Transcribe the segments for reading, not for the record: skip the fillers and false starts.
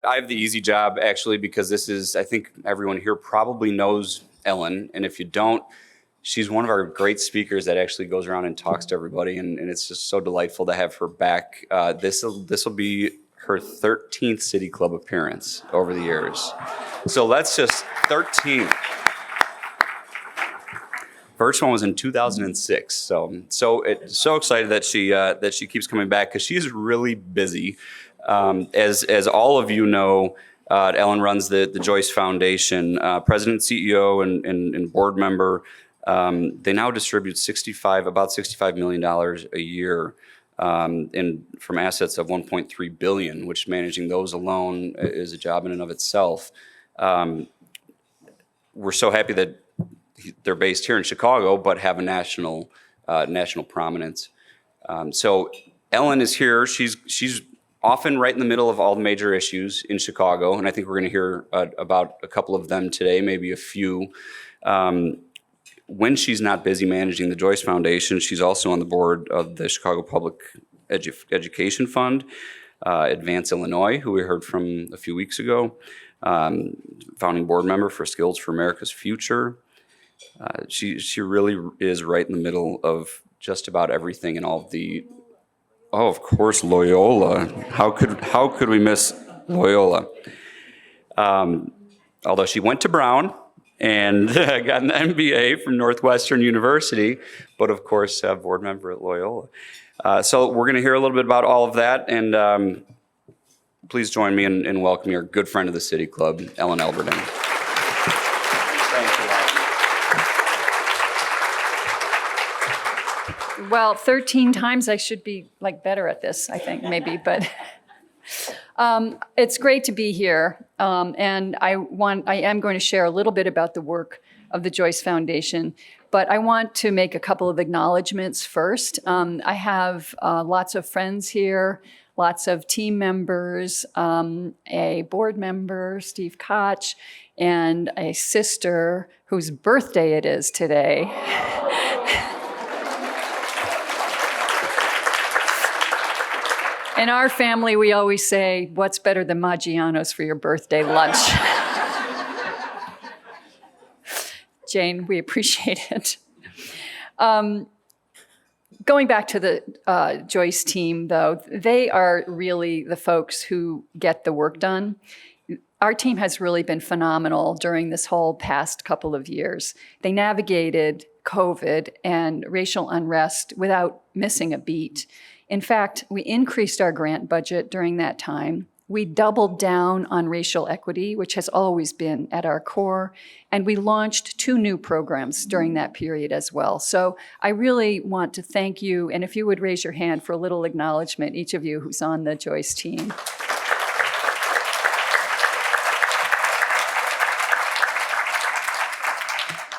I have the easy job, actually, because I think everyone here probably knows Ellen. And if you don't, she's one of our great speakers that actually goes around and talks to everybody. And it's just so delightful to have her back. This will be her 13th City Club appearance over the years. So let's just 13. First one was in 2006. So excited that she keeps coming back because she's really busy. As all of you know, Ellen runs the Joyce Foundation, President CEO and board member. They now distribute about $65 million a year from assets of $1.3 billion, which managing those alone is a job in and of itself. We're so happy that they're based here in Chicago, but have a national prominence. So Ellen is here. She's often right in the middle of all the major issues in Chicago, and I think we're going to hear about a couple of them today, maybe a few. When she's not busy managing the Joyce Foundation, she's also on the board of the Chicago Public Education Fund, Advance Illinois, who we heard from a few weeks ago, founding board member for Skills for America's Future. She really is right in the middle of just about everything and all of the. Oh, of course, Loyola. How could we miss Loyola? Although she went to Brown and got an MBA from Northwestern University, but of course, board member at Loyola. So we're going to hear a little bit about all of that, and please join me in welcoming our good friend of the City Club, Ellen Alberding. Thank you. Well, 13 times I should be better at this, I think, maybe, but it's great to be here. And I am going to share a little bit about the work of the Joyce Foundation, but I want to make a couple of acknowledgments first. I have lots of friends here, lots of team members, a board member, Steve Koch, and a sister whose birthday it is today. In our family, we always say, what's better than Maggiano's for your birthday lunch? Jane, we appreciate it. Going back to the Joyce team, though, they are really the folks who get the work done. Our team has really been phenomenal during this whole past couple of years. They navigated COVID and racial unrest without missing a beat. In fact, we increased our grant budget during that time. We doubled down on racial equity, which has always been at our core, and we launched 2 new programs during that period as well. So I really want to thank you, and if you would raise your hand for a little acknowledgement, each of you who's on the Joyce team.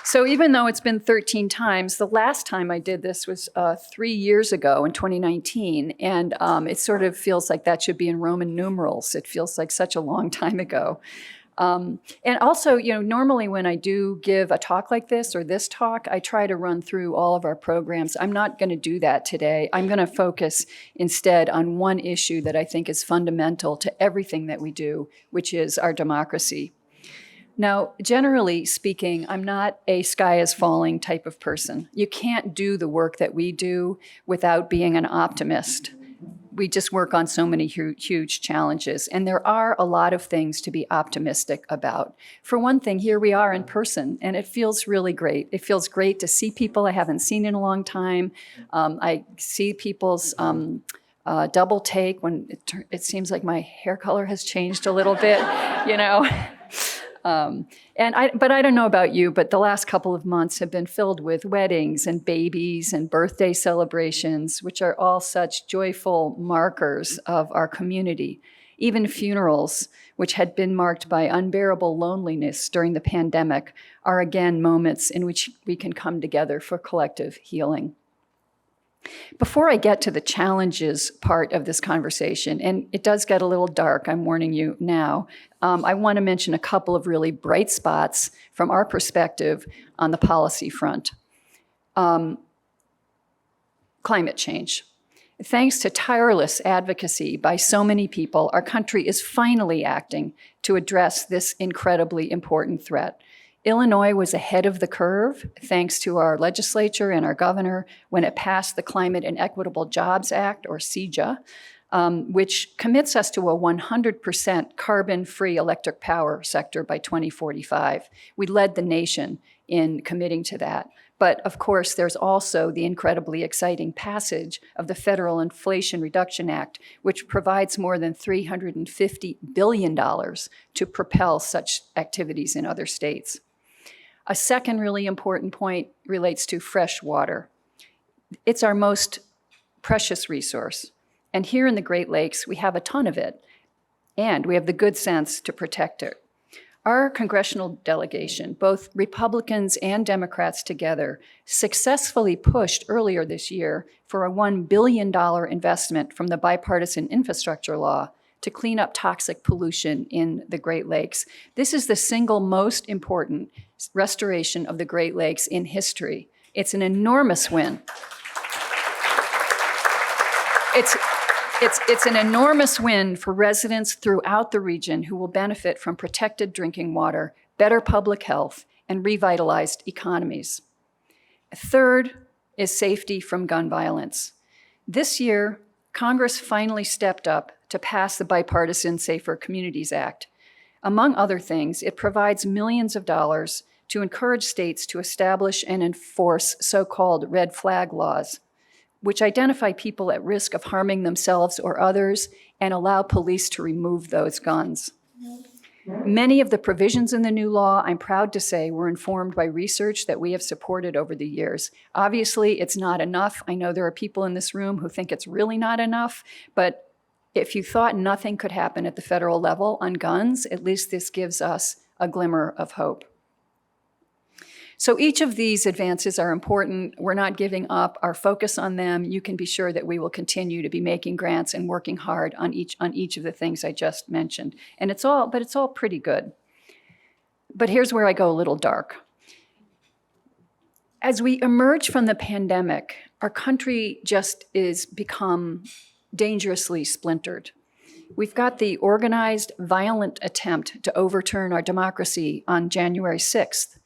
So even though it's been 13 times, the last time I did this was 3 years ago in 2019, and it sort of feels like that should be in Roman numerals. It feels like such a long time ago. And also, normally when I do give a talk like this or this talk, I try to run through all of our programs. I'm not going to do that today. I'm going to focus instead on one issue that I think is fundamental to everything that we do, which is our democracy. Now, generally speaking, I'm not a sky is falling type of person. You can't do the work that we do without being an optimist. We just work on so many huge challenges, and there are a lot of things to be optimistic about. For one thing, here we are in person, and it feels really great. It feels great to see people I haven't seen in a long time. I see people's double take when it seems like my hair color has changed a little bit, But I don't know about you, but the last couple of months have been filled with weddings and babies and birthday celebrations, which are all such joyful markers of our community. Even funerals, which had been marked by unbearable loneliness during the pandemic, are again moments in which we can come together for collective healing. Before I get to the challenges part of this conversation, and it does get a little dark, I'm warning you now, I want to mention a couple of really bright spots from our perspective on the policy front. Climate change. Thanks to tireless advocacy by so many people, our country is finally acting to address this incredibly important threat. Illinois was ahead of the curve, thanks to our legislature and our governor, when it passed the Climate and Equitable Jobs Act, or CEJA, which commits us to a 100% carbon-free electric power sector by 2045. We led the nation in committing to that. But of course, there's also the incredibly exciting passage of the Federal Inflation Reduction Act, which provides more than $350 billion to propel such activities in other states. A second really important point relates to fresh water. It's our most precious resource. And here in the Great Lakes, we have a ton of it, and we have the good sense to protect it. Our congressional delegation, both Republicans and Democrats together, successfully pushed earlier this year for a $1 billion investment from the bipartisan infrastructure law to clean up toxic pollution in the Great Lakes. This is the single most important restoration of the Great Lakes in history. It's an enormous win. It's an enormous win for residents throughout the region who will benefit from protected drinking water, better public health, and revitalized economies. Third is safety from gun violence. This year, Congress finally stepped up to pass the bipartisan Safer Communities Act. Among other things, it provides millions of dollars to encourage states to establish and enforce so-called red flag laws, which identify people at risk of harming themselves or others and allow police to remove those guns. Many of the provisions in the new law, I'm proud to say, were informed by research that we have supported over the years. Obviously, it's not enough. I know there are people in this room who think it's really not enough, but if you thought nothing could happen at the federal level on guns, at least this gives us a glimmer of hope. So each of these advances are important. We're not giving up our focus on them. You can be sure that we will continue to be making grants and working hard on each of the things I just mentioned. And it's all pretty good. But here's where I go a little dark. As we emerge from the pandemic, our country just is become dangerously splintered. We've got the organized, violent attempt to overturn our democracy on January 6th.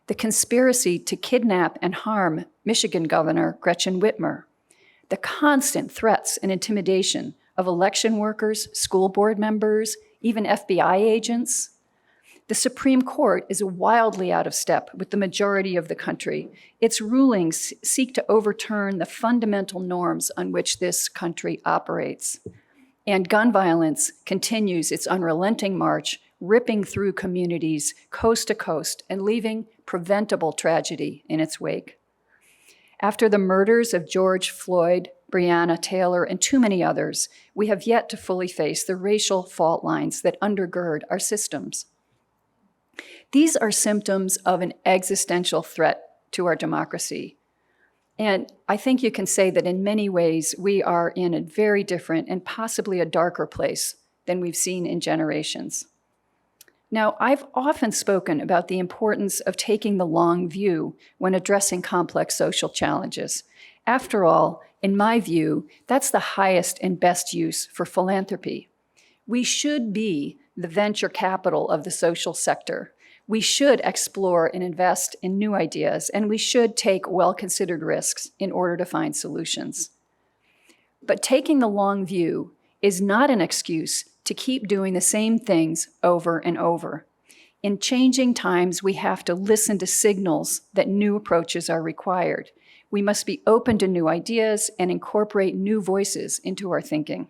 The conspiracy to kidnap and harm Michigan Governor Gretchen Whitmer, the constant threats and intimidation of election workers, school board members, even FBI agents. The Supreme Court is wildly out of step with the majority of the country. Its rulings seek to overturn the fundamental norms on which this country operates. And gun violence continues its unrelenting march, ripping through communities coast to coast and leaving preventable tragedy in its wake. After the murders of George Floyd, Breonna Taylor, and too many others, we have yet to fully face the racial fault lines that undergird our systems. These are symptoms of an existential threat to our democracy. And I think you can say that in many ways, we are in a very different and possibly a darker place than we've seen in generations. Now, I've often spoken about the importance of taking the long view when addressing complex social challenges. After all, in my view, that's the highest and best use for philanthropy. We should be the venture capital of the social sector. We should explore and invest in new ideas, and we should take well-considered risks in order to find solutions. But taking the long view is not an excuse to keep doing the same things over and over. In changing times, we have to listen to signals that new approaches are required. We must be open to new ideas and incorporate new voices into our thinking.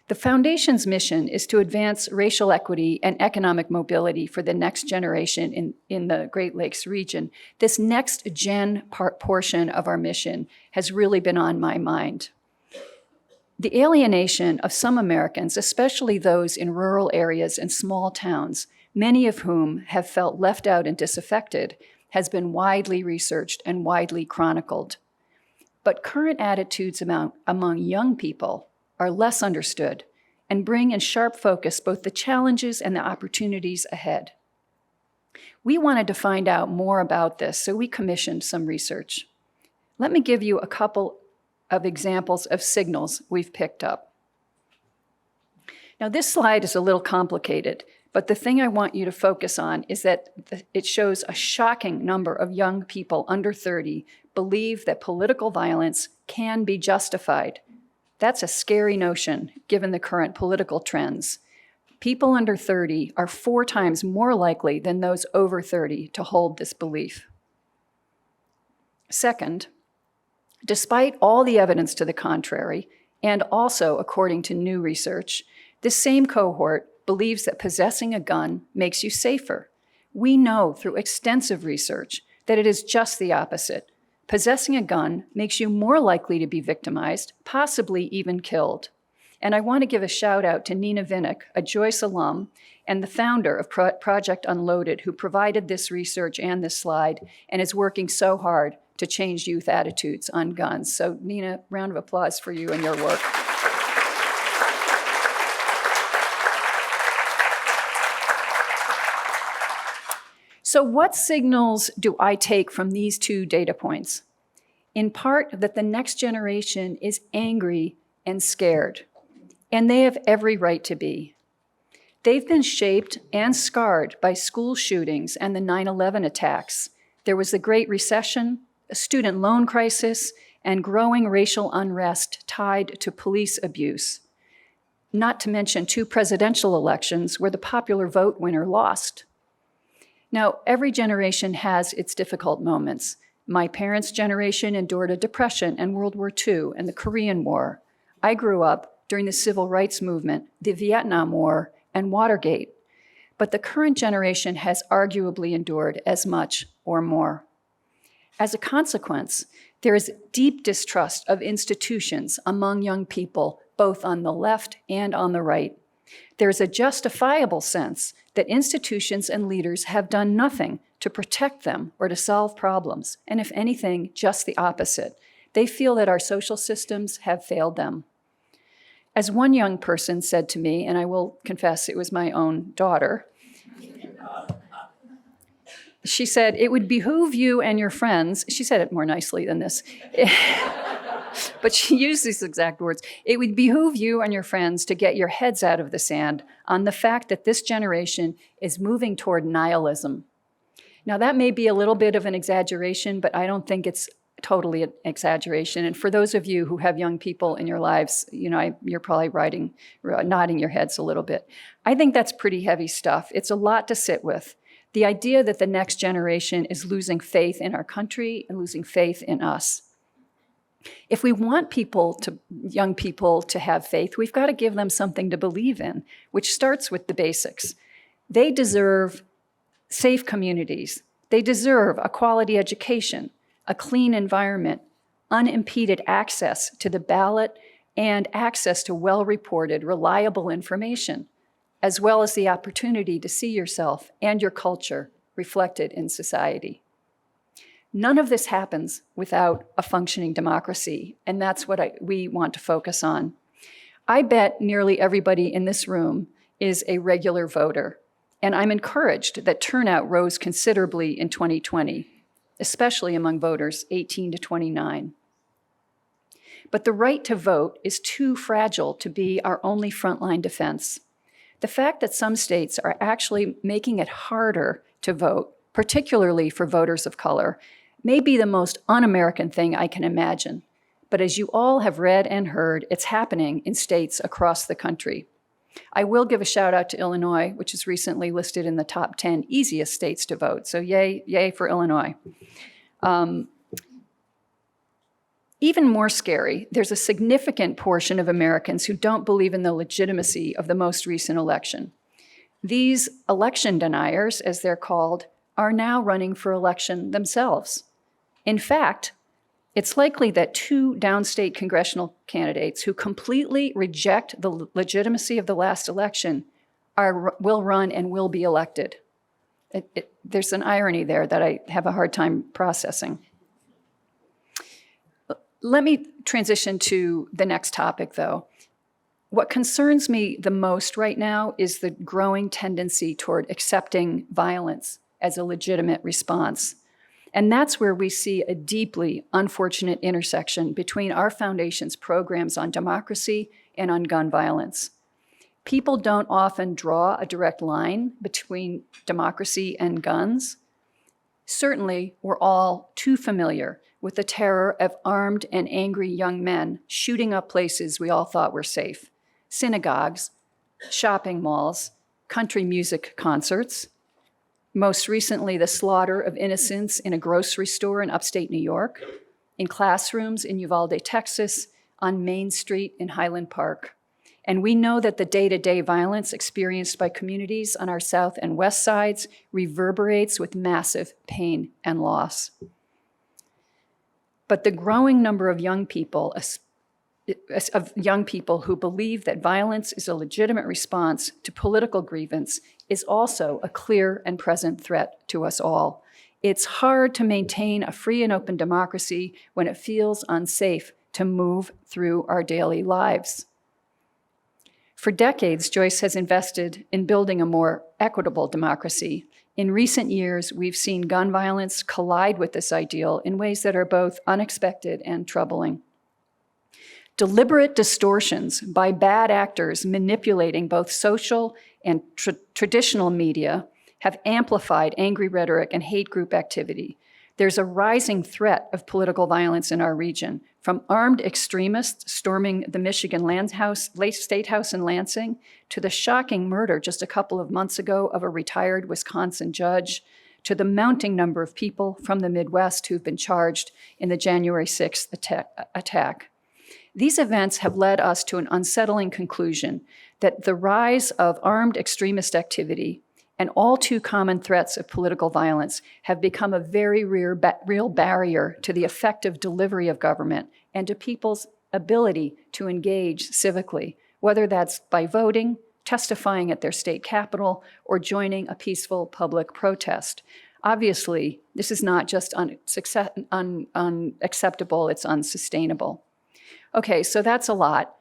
The Foundation's mission is to advance racial equity and economic mobility for the next generation in the Great Lakes region. This next gen portion of our mission has really been on my mind. The alienation of some Americans, especially those in rural areas and small towns, many of whom have felt left out and disaffected, has been widely researched and widely chronicled. But current attitudes among young people are less understood and bring in sharp focus both the challenges and the opportunities ahead. We wanted to find out more about this, so we commissioned some research. Let me give you a couple of examples of signals we've picked up. Now, this slide is a little complicated, but the thing I want you to focus on is that it shows a shocking number of young people under 30 believe that political violence can be justified. That's a scary notion, given the current political trends. People under 30 are 4 times more likely than those over 30 to hold this belief. Second, despite all the evidence to the contrary, and also according to new research, this same cohort believes that possessing a gun makes you safer. We know through extensive research that it is just the opposite. Possessing a gun makes you more likely to be victimized, possibly even killed. And I want to give a shout out to Nina Vinnick, a Joyce alum and the founder of Project Unloaded, who provided this research and this slide and is working so hard to change youth attitudes on guns. So Nina, round of applause for you and your work. So what signals do I take from these 2 data points? In part, that the next generation is angry and scared, and they have every right to be. They've been shaped and scarred by school shootings and the 9/11 attacks. There was the Great Recession, a student loan crisis, and growing racial unrest tied to police abuse. Not to mention 2 presidential elections where the popular vote winner lost. Now, every generation has its difficult moments. My parents' generation endured a depression and World War II and the Korean War. I grew up during the Civil Rights Movement, the Vietnam War, and Watergate. But the current generation has arguably endured as much or more. As a consequence, there is deep distrust of institutions among young people, both on the left and on the right. There's a justifiable sense that institutions and leaders have done nothing to protect them or to solve problems, and if anything, just the opposite. They feel that our social systems have failed them. As one young person said to me, and I will confess it was my own daughter, she said, "It would behoove you and your friends," she said it more nicely than this, but she used these exact words, "It would behoove you and your friends to get your heads out of the sand on the fact that this generation is moving toward nihilism." Now, that may be a little bit of an exaggeration, but I don't think it's totally an exaggeration. And for those of you who have young people in your lives, you're probably nodding your heads a little bit. I think that's pretty heavy stuff. It's a lot to sit with. The idea that the next generation is losing faith in our country and losing faith in us. If we want young people to have faith, we've got to give them something to believe in, which starts with the basics. They deserve safe communities. They deserve a quality education, a clean environment, unimpeded access to the ballot, and access to well-reported, reliable information, as well as the opportunity to see yourself and your culture reflected in society. None of this happens without a functioning democracy, and that's what we want to focus on. I bet nearly everybody in this room is a regular voter, and I'm encouraged that turnout rose considerably in 2020, especially among voters 18 to 29. But the right to vote is too fragile to be our only frontline defense. The fact that some states are actually making it harder to vote, particularly for voters of color, may be the most un-American thing I can imagine. But as you all have read and heard, it's happening in states across the country. I will give a shout out to Illinois, which is recently listed in the top 10 easiest states to vote. So yay for Illinois. Even more scary, there's a significant portion of Americans who don't believe in the legitimacy of the most recent election. These election deniers, as they're called, are now running for election themselves. In fact, it's likely that 2 downstate congressional candidates who completely reject the legitimacy of the last election will run and will be elected. There's an irony there that I have a hard time processing. Let me transition to the next topic, though. What concerns me the most right now is the growing tendency toward accepting violence as a legitimate response. And that's where we see a deeply unfortunate intersection between our foundation's programs on democracy and on gun violence. People don't often draw a direct line between democracy and guns. Certainly, we're all too familiar with the terror of armed and angry young men shooting up places we all thought were safe: synagogues, shopping malls, country music concerts. Most recently, the slaughter of innocents in a grocery store in upstate New York, in classrooms in Uvalde, Texas, on Main Street in Highland Park. And we know that the day-to-day violence experienced by communities on our south and west sides reverberates with massive pain and loss. But the growing number of young people who believe that violence is a legitimate response to political grievance is also a clear and present threat to us all. It's hard to maintain a free and open democracy when it feels unsafe to move through our daily lives. For decades, Joyce has invested in building a more equitable democracy. In recent years, we've seen gun violence collide with this ideal in ways that are both unexpected and troubling. Deliberate distortions by bad actors manipulating both social and traditional media have amplified angry rhetoric and hate group activity. There's a rising threat of political violence in our region, from armed extremists storming the Michigan State House in Lansing, to the shocking murder just a couple of months ago of a retired Wisconsin judge, to the mounting number of people from the Midwest who've been charged in the January 6th attack. These events have led us to an unsettling conclusion that the rise of armed extremist activity and all too common threats of political violence have become a very real barrier to the effective delivery of government and to people's ability to engage civically, whether that's by voting, testifying at their state capitol, or joining a peaceful public protest. Obviously, this is not just unacceptable, it's unsustainable. Okay, so that's a lot.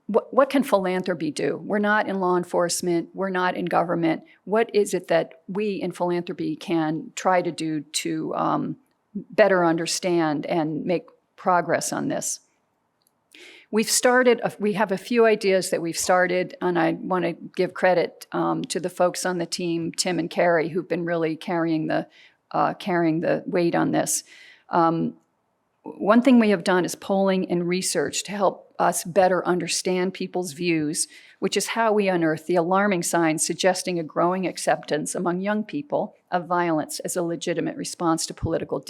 What can philanthropy do? We're not in law enforcement, we're not in government. What is it that we in philanthropy can try to do to better understand and make progress on this? We have a few ideas that we've started, and I want to give credit to the folks on the team, Tim and Carrie, who've been really carrying the weight on this. One thing we have done is polling and research to help us better understand people's views, which is how we unearth the alarming signs suggesting a growing acceptance among young people of violence as a legitimate response to political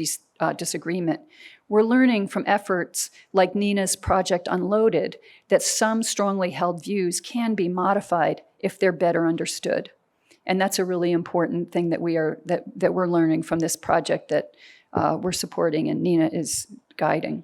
disagreement. We're learning from efforts like Nina's Project Unloaded that some strongly held views can be modified if they're better understood. And that's a really important thing that we're learning from this project that we're supporting and Nina is guiding.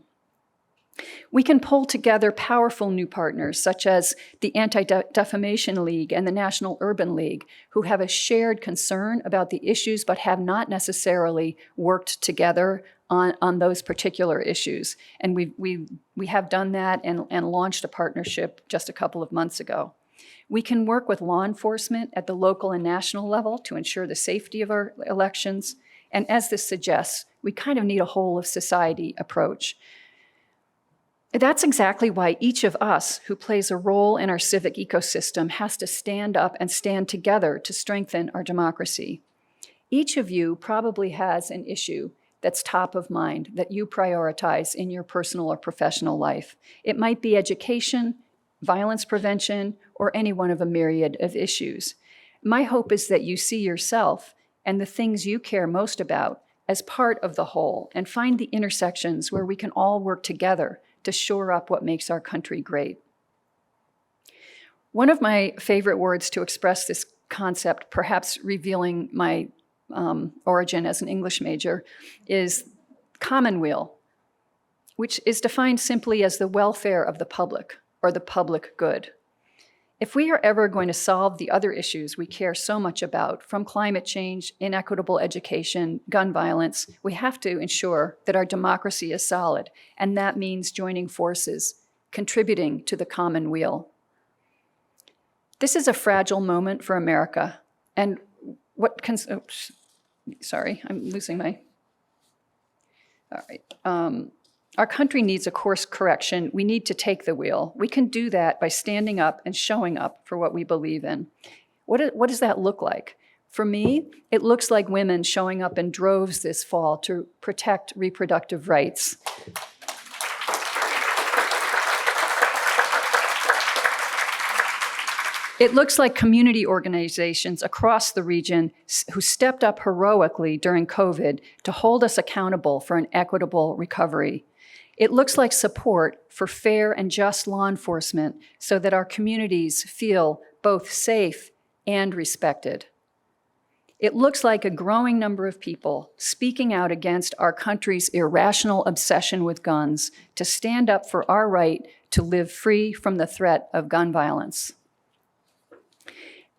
We can pull together powerful new partners, such as the Anti-Defamation League and the National Urban League, who have a shared concern about the issues but have not necessarily worked together on those particular issues. And we have done that and launched a partnership just a couple of months ago. We can work with law enforcement at the local and national level to ensure the safety of our elections. And as this suggests, we kind of need a whole of society approach. That's exactly why each of us who plays a role in our civic ecosystem has to stand up and stand together to strengthen our democracy. Each of you probably has an issue that's top of mind that you prioritize in your personal or professional life. It might be education, violence prevention, or any one of a myriad of issues. My hope is that you see yourself and the things you care most about as part of the whole and find the intersections where we can all work together to shore up what makes our country great. One of my favorite words to express this concept, perhaps revealing my origin as an English major, is commonweal, which is defined simply as the welfare of the public or the public good. If we are ever going to solve the other issues we care so much about, from climate change, inequitable education, gun violence, we have to ensure that our democracy is solid, and that means joining forces, contributing to the commonweal. This is a fragile moment for America, and sorry, I'm losing my All right. Our country needs a course correction. We need to take the wheel. We can do that by standing up and showing up for what we believe in. What does that look like? For me, it looks like women showing up in droves this fall to protect reproductive rights. It looks like community organizations across the region who stepped up heroically during COVID to hold us accountable for an equitable recovery. It looks like support for fair and just law enforcement so that our communities feel both safe and respected. It looks like a growing number of people speaking out against our country's irrational obsession with guns to stand up for our right to live free from the threat of gun violence.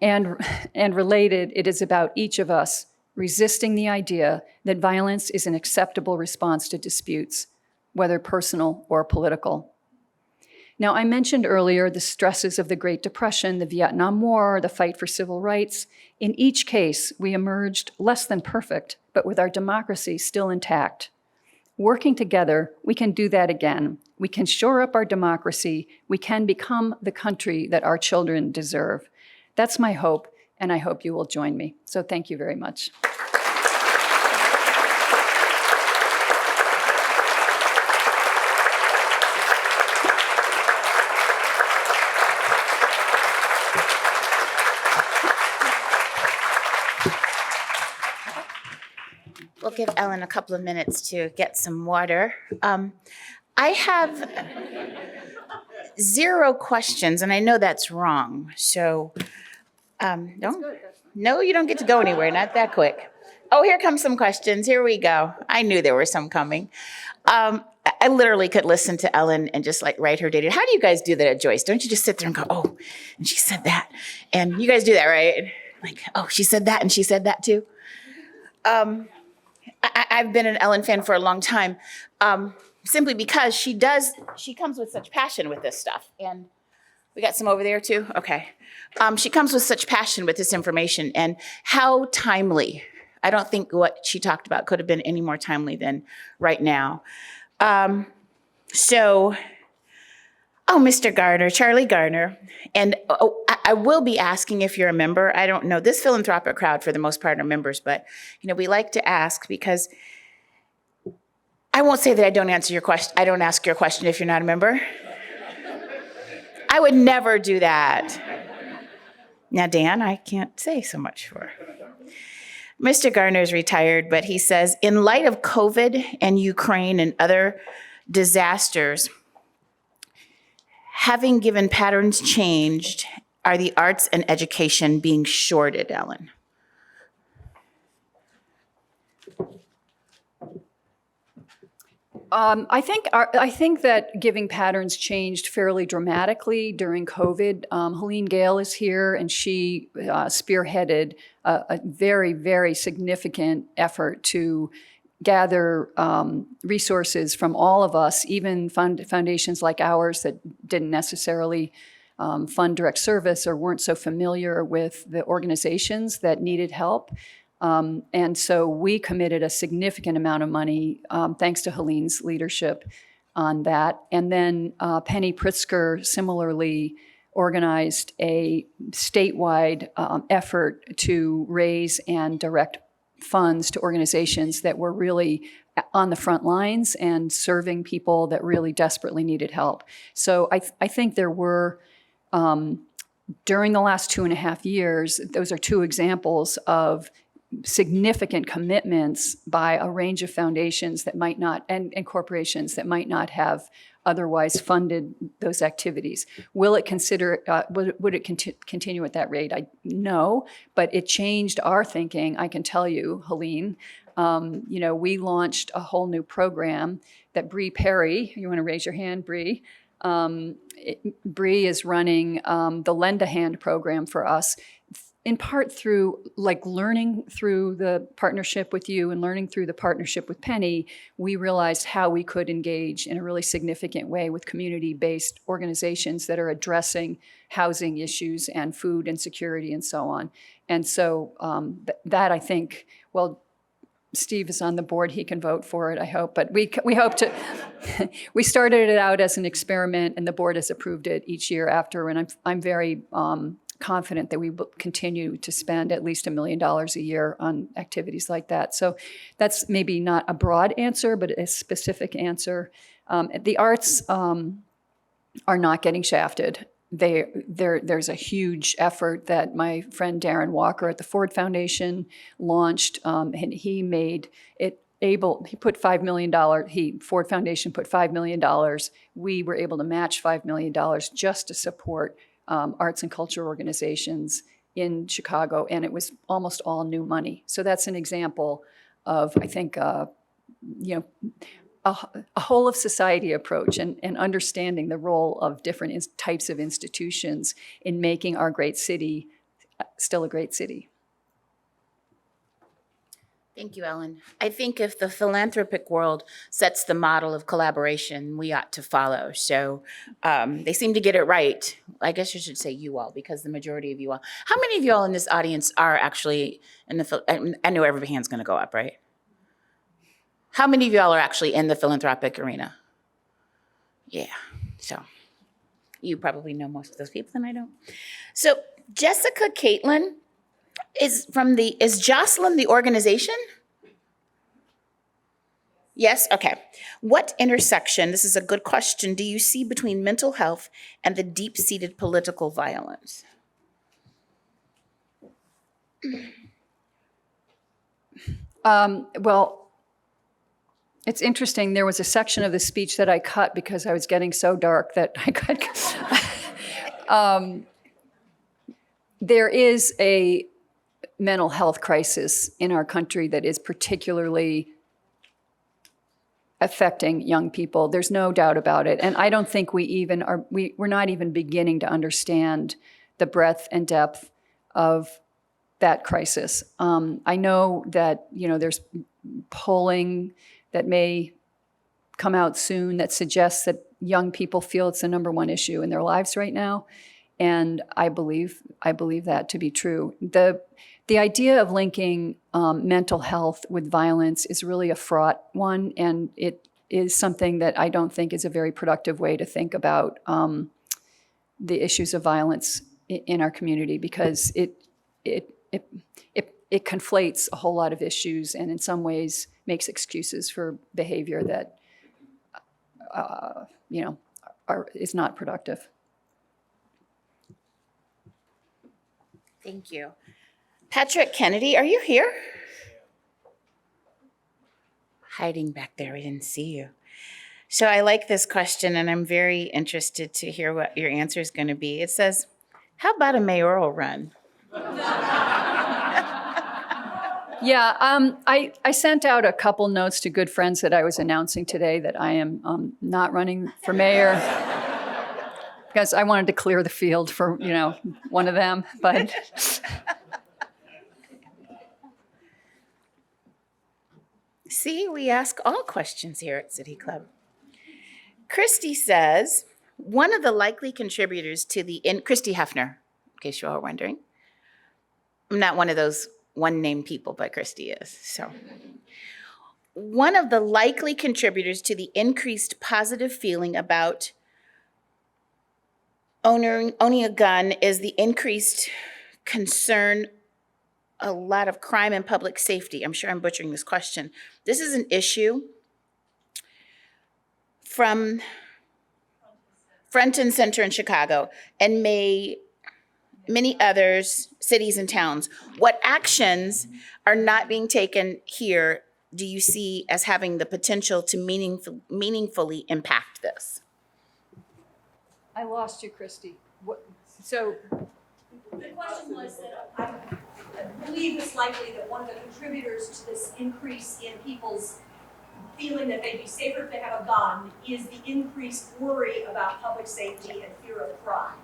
And related, it is about each of us resisting the idea that violence is an acceptable response to disputes, whether personal or political. Now, I mentioned earlier the stresses of the Great Depression, the Vietnam War, the fight for civil rights. In each case, we emerged less than perfect, but with our democracy still intact. Working together, we can do that again. We can shore up our democracy. We can become the country that our children deserve. That's my hope, and I hope you will join me. So thank you very much. We'll give Ellen a couple of minutes to get some water. I have 0 questions, and I know that's wrong. So, no, you don't get to go anywhere, not that quick. Oh, here come some questions. Here we go. I knew there were some coming. I literally could listen to Ellen and just like write her data. How do you guys do that at Joyce? Don't you just sit there and go, oh, and she said that. And you guys do that, right? Like, oh, she said that and she said that too. I've been an Ellen fan for a long time, simply because she comes with such passion with this stuff. And we got some over there too? Okay. She comes with such passion with this information and how timely. I don't think what she talked about could have been any more timely than right now. Mr. Garner, Charlie Garner, and I will be asking if you're a member. I don't know. This philanthropic crowd, for the most part, are members, but we like to ask because I won't say that I don't answer your question. I don't ask your question if you're not a member. I would never do that. Now, Dan, I can't say so much for. Mr. Garner is retired, but he says, in light of COVID and Ukraine and other disasters, having given patterns changed, are the arts and education being shorted, Ellen? I think that giving patterns changed fairly dramatically during COVID. Helene Gale is here, and she spearheaded a very, very significant effort to gather resources from all of us, even foundations like ours that didn't necessarily fund direct service or weren't so familiar with the organizations that needed help. And so we committed a significant amount of money, thanks to Helene's leadership on that. And then Penny Pritzker similarly organized a statewide effort to raise and direct funds to organizations that were really on the front lines and serving people that really desperately needed help. So I think there were, during the last 2.5 years, those are 2 examples of significant commitments by a range of foundations that might not, and corporations that might not have otherwise funded those activities. Will it would it continue at that rate? No, but it changed our thinking, I can tell you, Helene. We launched a whole new program that Bree Perry, you want to raise your hand, Bree? Bree is running the Lend a Hand program for us, in part through learning through the partnership with you and learning through the partnership with Penny. We realized how we could engage in a really significant way with community-based organizations that are addressing housing issues and food insecurity and so on. And so that I think, Steve is on the board, he can vote for it, I hope. But we hope to, we started it out as an experiment, and the board has approved it each year after, and I'm very confident that we will continue to spend at least $1 million a year on activities like that. So that's maybe not a broad answer, but a specific answer. The arts are not getting shafted. There's a huge effort that my friend Darren Walker at the Ford Foundation launched, and he made it able. He put $5 million. Ford Foundation put $5 million. We were able to match $5 million just to support arts and culture organizations in Chicago, and it was almost all new money. So that's an example of, I think, a whole of society approach and understanding the role of different types of institutions in making our great city still a great city. Thank you, Ellen. I think if the philanthropic world sets the model of collaboration, we ought to follow. So they seem to get it right. I guess you should say you all, because the majority of you all. How many of you all in this audience are actually in the, I know every hand's gonna go up, right? How many of y'all are actually in the philanthropic arena? Yeah, so you probably know most of those people and I don't. So Jessica Caitlin is Jocelyn the organization? Yes, okay. What intersection, this is a good question, do you see between mental health and the deep-seated political violence? Well, it's interesting. There was a section of the speech that I cut because I was getting so dark that I cut. There is a mental health crisis in our country that is particularly affecting young people. There's no doubt about it. And I don't think we're not even beginning to understand the breadth and depth of that crisis. I know that, there's polling that may come out soon that suggests that young people feel it's the number one issue in their lives right now. And I believe that to be true. The idea of linking mental health with violence is really a fraught one, and it is something that I don't think is a very productive way to think about the issues of violence in our community, because it conflates a whole lot of issues and in some ways makes excuses for behavior that is not productive. Thank you. Patrick Kennedy, are you here? Hiding back there, we didn't see you. So I like this question, and I'm very interested to hear what your answer is going to be. It says, how about a mayoral run? Yeah, I sent out a couple notes to good friends that I was announcing today that I am not running for mayor because I wanted to clear the field for, one of them, but... See, we ask all questions here at City Club. Christy says, one of the likely contributors to Christy Hefner, in case you're all wondering. I'm not one of those one-name people, but Christy is. So, one of the likely contributors to the increased positive feeling about owning a gun is the increased concern, a lot of crime and public safety. I'm sure I'm butchering this question. This is an issue from front and center in Chicago and many others, cities and towns. What actions are not being taken here do you see as having the potential to meaningfully impact this? I lost you, Christy. So the question was that I believe it's likely that one of the contributors to this increase in people's feeling that they'd be safer if they have a gun is the increased worry about public safety and fear of crime.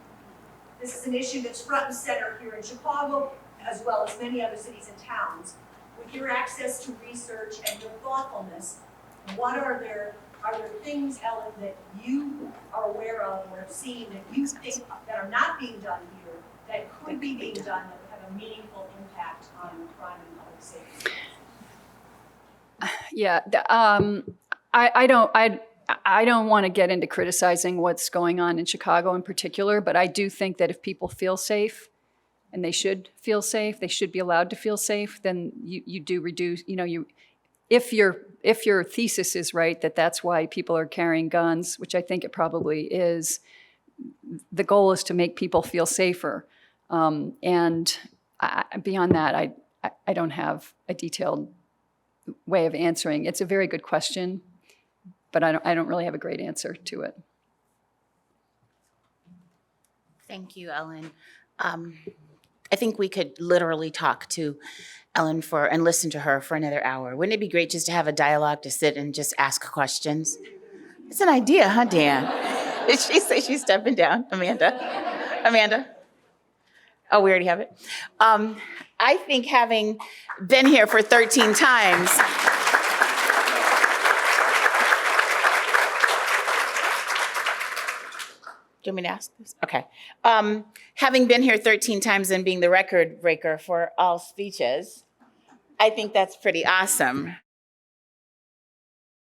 This is an issue that's front and center here in Chicago, as well as many other cities and towns. With your access to research and your thoughtfulness, are there things, Ellen, that you are aware of or have seen that you think that are not being done here that could be being done that would have a meaningful impact on crime and public safety? Yeah, I don't want to get into criticizing what's going on in Chicago in particular, but I do think that if people feel safe, and they should feel safe, they should be allowed to feel safe, then you do reduce, if your thesis is right, that that's why people are carrying guns, which I think it probably is, the goal is to make people feel safer. And beyond that, I don't have a detailed way of answering. It's a very good question, but I don't really have a great answer to it. Thank you, Ellen. I think we could literally talk to Ellen and listen to her for another hour. Wouldn't it be great just to have a dialogue to sit and just ask questions? It's an idea, huh, Dan? Did she say she's stepping down, Amanda? Oh, we already have it. I think having been here for 13 times, do you want me to ask this? Okay. Having been here 13 times and being the record breaker for all speeches, I think that's pretty awesome.